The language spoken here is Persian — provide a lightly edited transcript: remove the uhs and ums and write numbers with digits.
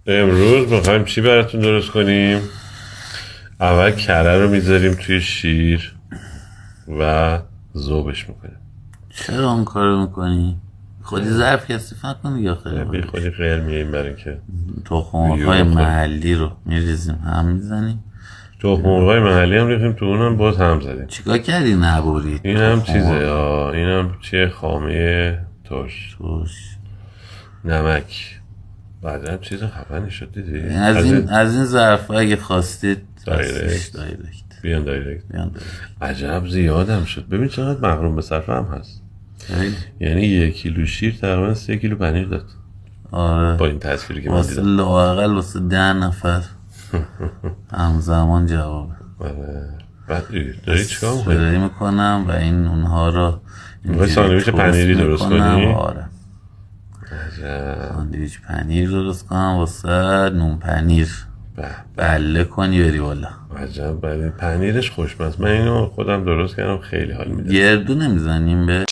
امروز میخوایم چی براتون درست کنیم؟ اول کره رو میذاریم توی شیر و ذوبش میکنیم. چرا اون کارو میکنی؟ خودی ظرف کثیف نکنی یا خیلی بی خودی غیر میاییم برای که تخم‌مرغ‌های محلی رو میریزیم هم میزنیم. تخم‌مرغ‌های محلی هم ریختیم تو، اونم باز هم زدیم. چیکار کردی نبرید؟ این هم چیزه این هم چیه، خامه ترش، نمک. بعد هم چیز خفنی شد دیدی؟ از این ظرف اگه خواستید دایرکت بیان دایرکت. عجب زیادم شد. ببین چقدر مغروم به صرفه هم هست. یعنی 1 کیلو شیر تقریبا 3 کیلو پنیر داد. آره با این تصویری که من دیدم واسه لااقل واسه 10 نفر همزمان جوابه. آره. بعد داری چیکار میکنی؟ سپری میکنم و این اونها رو ساندویچ پنیری درست کنی؟ آره ساندویچ پنیر درست کنم واسه نون پنیر بله کنی بری بالا. عجب پنیرش خوشمزه. من اینو خودم درست کردم، خیلی حال میده. گردو نمیزنیم به